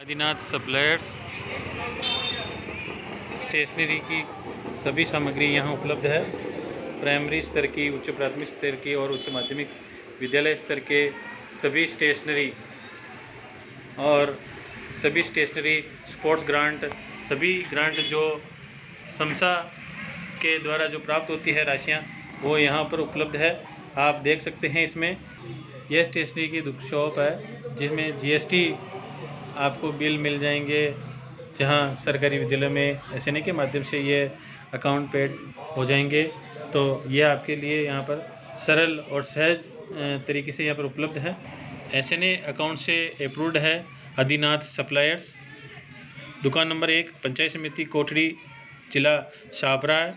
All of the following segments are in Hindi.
आदिनाथ सप्लायर्स स्टेशनरी की सभी सामग्री यहाँ उपलब्ध है। प्राइमरी स्तर की, उच्च प्राथमिक स्तर की और उच्च माध्यमिक विद्यालय स्तर के सभी स्टेशनरी और सभी स्टेशनरी, स्पोर्ट्स ग्रांट, सभी ग्रांट जो समसा के द्वारा जो प्राप्त होती है राशियाँ, वो यहाँ पर उपलब्ध है। आप देख सकते हैं इसमें यह स्टेशनरी की शॉप है जिसमें जीएसटी आपको बिल मिल जाएंगे, जहां सरकारी विद्यालय में एसएनए के माध्यम से ये अकाउंट पेड हो जाएंगे। तो ये आपके लिए यहाँ पर सरल और सहज तरीके से यहाँ पर उपलब्ध है। एसएनए अकाउंट से अप्रूव्ड है आदिनाथ सप्लायर्स। दुकान नंबर 1, पंचायत समिति कोठड़ी, जिला शाहपुरा है,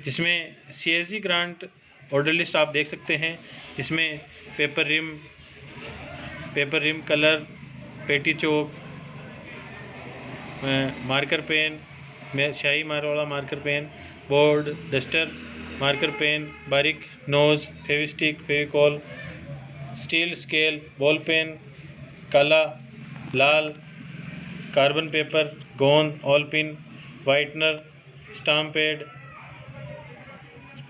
जिसमें सीएसजी ग्रांट ऑर्डर लिस्ट आप देख सकते हैं, जिसमें पेपर रिम कलर, पेटी चौक, मार्कर पेन, स्याही वाला marker pen, board, duster, marker pen, बारीक nose, Fevistick, Fevicol, steel scale, ball pen, काला, लाल, कार्बन पेपर, गोंद, all pin, whitener, stamp pad,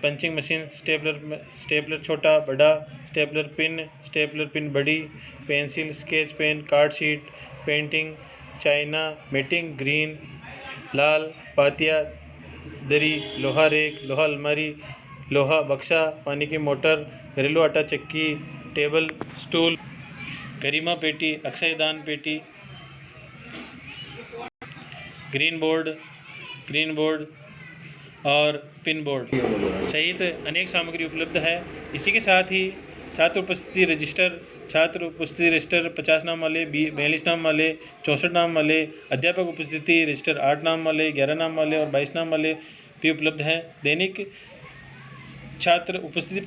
punching machine, stapler छोटा बड़ा, स्टेपलर पिन बड़ी, pencil, sketch pen, card sheet, painting, China, matting, green, लाल, पातिया, दरी, लोहा रेक, लोहा अलमारी, लोहा बक्सा, पानी की मोटर, घरेलू आटा चक्की, टेबल स्टूल, गरिमा पेटी, अक्षयदान पेटी, ग्रीन बोर्ड और पिन बोर्ड सहित अनेक सामग्री उपलब्ध है। इसी के साथ ही छात्र उपस्थिति रजिस्टर 50 नाम वाले, 42 नाम वाले, 64 नाम वाले, अध्यापक उपस्थिति रजिस्टर 8 नाम वाले, 11 नाम वाले और 22 नाम वाले भी उपलब्ध हैं। दैनिक छात्र उपस्थिति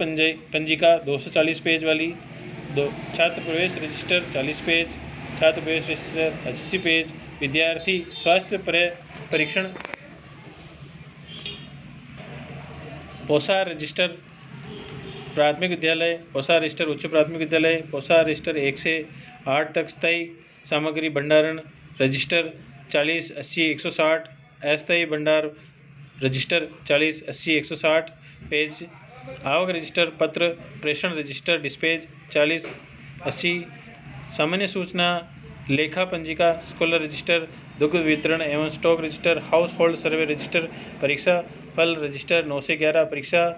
पंजिका 240 पेज वाली, छात्र प्रवेश रजिस्टर 40 पेज, छात्र प्रवेश रजिस्टर 80 पेज, विद्यार्थी स्वास्थ्य परीक्षण पोसा रजिस्टर प्राथमिक विद्यालय, पोसा रजिस्टर उच्च प्राथमिक विद्यालय, पोसा रजिस्टर 1 से 8 तक, स्थायी सामग्री भंडारण रजिस्टर 40 80 160, अस्थायी भंडार रजिस्टर 40 80 160 पेज, आवक रजिस्टर पत्र प्रेषण रजिस्टर डिस्पेज 40 80, सामान्य सूचना लेखा पंजिका स्कॉलर रजिस्टर, दुग्ध वितरण एवं स्टॉक रजिस्टर, हाउस होल्ड सर्वे रजिस्टर, परीक्षा फल रजिस्टर 9 से 11, परीक्षा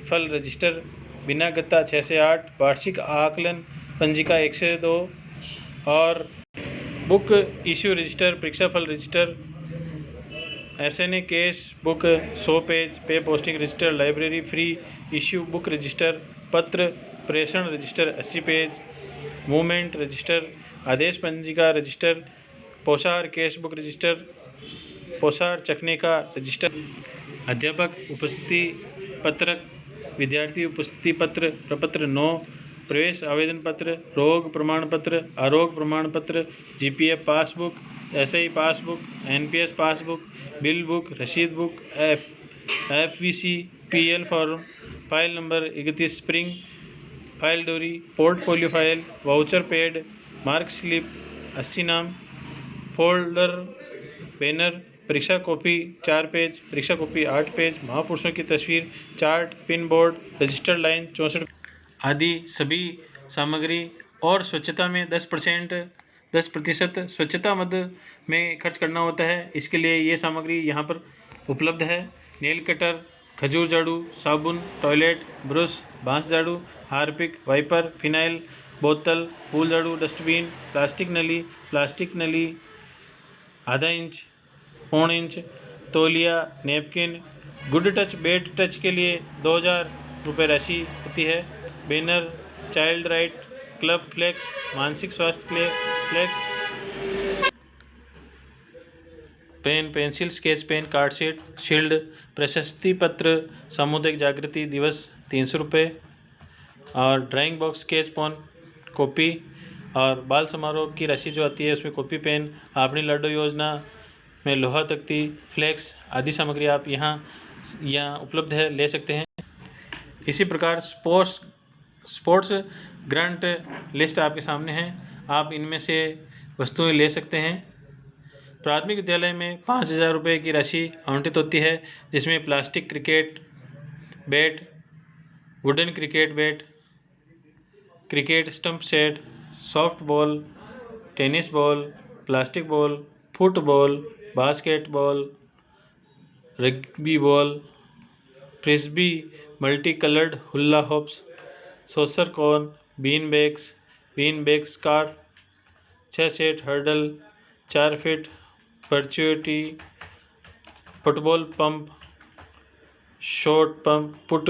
फल रजिस्टर बिना गत्ता 6 से 8, वार्षिक आकलन पंजिका 1 से 2 और बुक इश्यू रजिस्टर, परीक्षा फल register, SNA case book 100 page, pay posting register, library free issue book register, पत्र प्रेषण रजिस्टर 80 पेज, मूवमेंट रजिस्टर, आदेश पंजिका रजिस्टर, पोषाहार केस बुक रजिस्टर, पोषाहार चखने का रजिस्टर, अध्यापक उपस्थिति पत्रक, विद्यार्थी उपस्थिति पत्र, प्रपत्र 9, प्रवेश आवेदन पत्र, रोग प्रमाण पत्र, आरोग्य प्रमाण पत्र, GPF passbook, SI passbook, NPS passbook, bill book, रसीद book, FVC, PL form, file number 31, spring file डोरी, portfolio file, voucher pad, mark slip 80 नाम, फोल्डर, बैनर, परीक्षा कॉपी 4 पेज, परीक्षा कॉपी 8 पेज, महापुरुषों की तस्वीर, chart, pin board, registered line 64 आदि सभी सामग्री। और स्वच्छता में 10% स्वच्छता मद में खर्च करना होता है। इसके लिए ये सामग्री यहाँ पर उपलब्ध है। नेल कटर, खजूर झाड़ू, साबुन, टॉयलेट ब्रश, बांस झाड़ू, हार्पिक, वाइपर, फिनाइल बोतल, फूल झाड़ू, डस्टबिन, प्लास्टिक नली आधा इंच, पौन इंच, तौलिया, napkin, good touch bad touch के लिए 2000 रुपये राशि होती है। Banner, child right club flex, मानसिक स्वास्थ्य flex, pen, pencil, sketch pen, card sheet, shield, प्रशस्ति पत्र, सामुदायिक जागृति दिवस 300 रुपये और drawing box, sketch pen, copy और बाल समारोह की राशि जो आती है उसमें कॉपी पेन, आपनी लाडो योजना में लोहा तख्ती, फ्लेक्स आदि सामग्री आप यहाँ उपलब्ध है, ले सकते हैं। इसी प्रकार स्पोर्ट्स ग्रांट लिस्ट आपके सामने है, आप इनमें से वस्तुएं ले सकते हैं। प्राथमिक विद्यालय में 5,000 रुपये की राशि आवंटित होती है, जिसमें plastic cricket bat, wooden cricket bat, cricket stump set, soft ball, tennis ball, plastic ball, football, basketball, rugby ball, frisbee, multi coloured hula hoops, saucer cone, bean bags car, 6 set hurdle, 4 feet पर्च्युटी, football pump, shot pump put,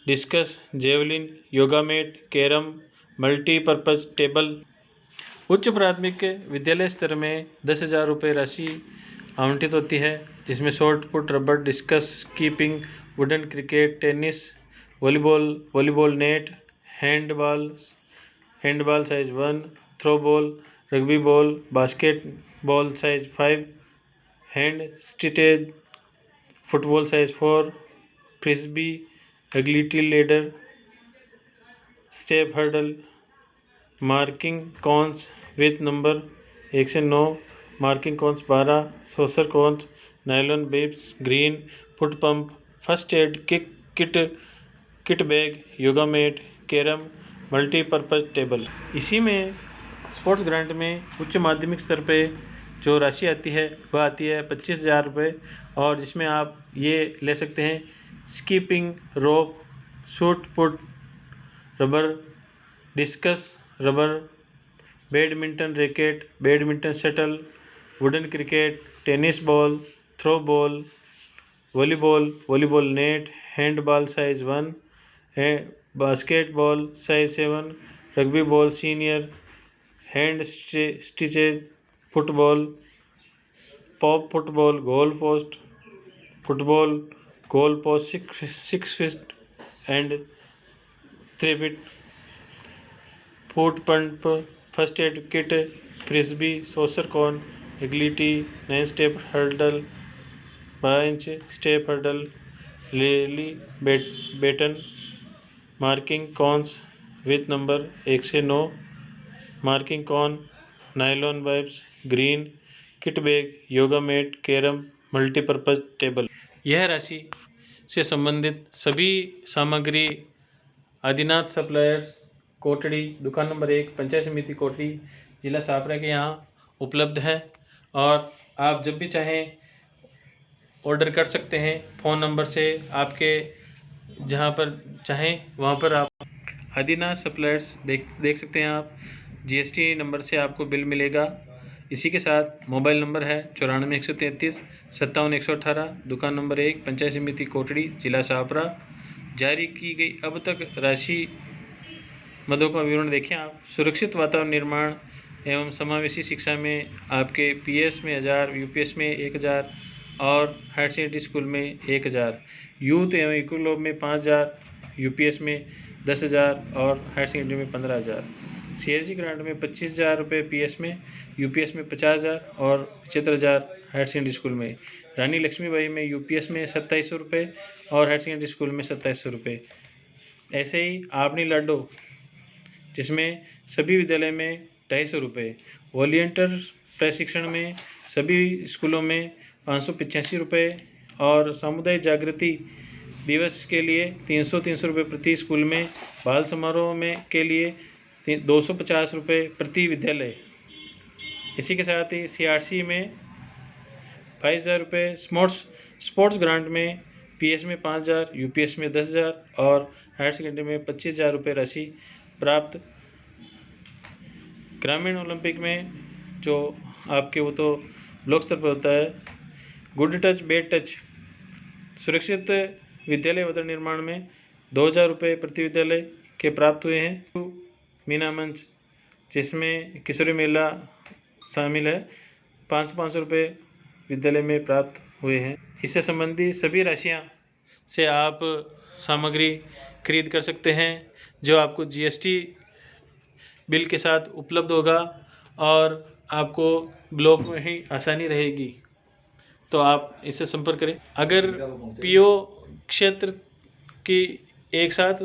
discus, javelin, yoga mat, carrom, multipurpose table. उच्च प्राथमिक विद्यालय स्तर में 10,000 रुपये राशि आवंटित होती है, जिसमें shot put, rubber, discus, keeping, wooden cricket, tennis, volleyball net, handball size 1, throw ball, rugby ball, basketball size 5, hand stitches, football size 4, frisbee, agility ladder, step hurdle, marking cones with number 1 से 9, marking cones 12, saucer cones, nylon bibs, green, foot pump, first aid kit bag, yoga mat, carrom, multipurpose table. इसी में स्पोर्ट्स ग्रांट में उच्च माध्यमिक स्तर पे जो राशि आती है वह आती है 25,000 रुपये, और जिसमें आप ये ले सकते हैं skipping rope, shot put, rubber, discus rubber, badminton racket, badminton shuttle, wooden cricket, tennis ball, throw ball, volleyball net, handball size 1, basketball size 7, rugby ball senior, hand stitches, football, pop football, goal post 6 feet and 3 feet, foot pump, first aid kit, frisbee, saucer cone, agility, 9 step hurdle, 12 inch step hurdle, relay baton, marking cones with number 1 से 9, marking cone, nylon wipes, green, kit bag, yoga mat, carrom, multipurpose table. यह राशि से संबंधित सभी सामग्री आदिनाथ सप्लायर्स, कोटड़ी, दुकान नंबर 1, पंचायत समिति कोटड़ी, जिला छापरा के यहाँ उपलब्ध है, और आप जब भी चाहें ऑर्डर कर सकते हैं फ़ोन नंबर से। आपके जहाँ पर चाहें वहाँ पर आप आदिनाथ सप्लायर्स देख सकते हैं। आप GST नंबर से आपको बिल मिलेगा। इसी के साथ मोबाइल नंबर है 94 133 57 118, दुकान नंबर 1, पंचायत समिति कोटड़ी, जिला छापरा। जारी की गई अब तक राशि मदों का विवरण देखें आप। सुरक्षित वातावरण निर्माण एवं समावेशी शिक्षा में आपके PS में 1000, UPS में 1000 और हायर सेकेंडरी स्कूल में 1000, यूथ एवं इकोलॉब में 5000, UPS में 10,000 और हायर सेकेंडरी में 15,000। CSG ग्रांट में 25,000 रुपये PS में, UPS में 50,000 और 75,000 हायर सेकेंडरी स्कूल में। रानी लक्ष्मीबाई में UPS में 2700 रुपये और हायर सेकेंडरी स्कूल में 2700 रुपये। ऐसे ही आपनी लाडो, जिसमें सभी विद्यालय में 250 रुपये। वॉलियंटियर प्रशिक्षण में सभी स्कूलों में 585 रुपये, और सामुदायिक जागृति दिवस के लिए 300 रुपये प्रति स्कूल में। बाल समारोह में के लिए 250 रुपये प्रति विद्यालय। इसी के साथ ही CRC में 22,000 रुपये। स्पोर्ट्स ग्रांट में PS में 5,000, UPS में 10,000 और हायर सेकेंडरी में 25,000 रुपये राशि प्राप्त। ग्रामीण ओलंपिक में जो आपके वो तो ब्लॉक स्तर पर होता है, गुड टच बैड टच सुरक्षित विद्यालय वातावरण निर्माण में 2,000 रुपये प्रति विद्यालय के प्राप्त हुए हैं। मीना मंच, जिसमें किशोरी मेला शामिल है, 500 रुपये विद्यालय में प्राप्त हुए हैं। इससे संबंधी सभी राशियां से आप सामग्री खरीद कर सकते हैं, जो आपको GST बिल के साथ उपलब्ध होगा, और आपको ब्लॉक में ही आसानी रहेगी। तो आप इससे संपर्क करें। अगर PO क्षेत्र की एक साथ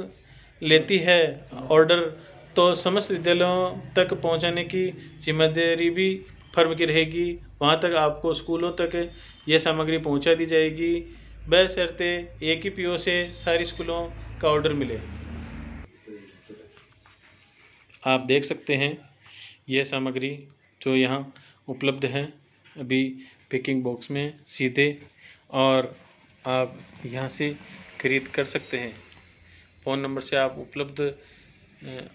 लेती है ऑर्डर, तो समस्त विद्यालयों तक पहुंचाने की जिम्मेदारी भी फर्म की रहेगी, वहाँ तक आपको स्कूलों तक ये सामग्री पहुँचा दी जाएगी, बशर्ते एक ही पीओ से सारी स्कूलों का ऑर्डर मिले। आप देख सकते हैं ये सामग्री जो यहाँ उपलब्ध है अभी पैकिंग बॉक्स में सीधे, और आप यहाँ से खरीद कर सकते हैं। फ़ोन नंबर से आप उपलब्ध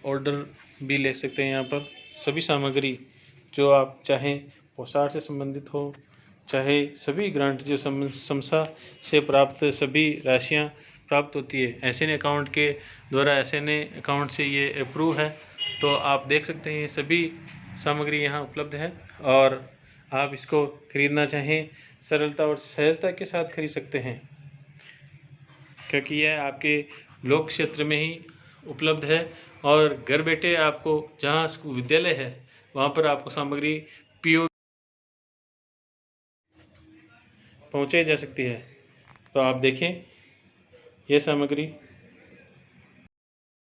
ऑर्डर भी ले सकते हैं। यहाँ पर सभी सामग्री जो आप चाहें पोशाक से संबंधित हो, चाहे सभी ग्रांट जो समसा से प्राप्त सभी राशियाँ प्राप्त होती है एसएन अकाउंट के द्वारा, एसएन अकाउंट से ये अप्रूव है। तो आप देख सकते हैं ये सभी सामग्री यहाँ उपलब्ध है, और आप इसको खरीदना चाहें सरलता और सहजता के साथ खरीद सकते हैं, क्योंकि यह आपके ब्लॉक क्षेत्र में ही उपलब्ध है, और घर बैठे आपको जहाँ विद्यालय है वहाँ पर आपको सामग्री पीओ पहुँचाई जा सकती है। तो आप देखें यह सामग्री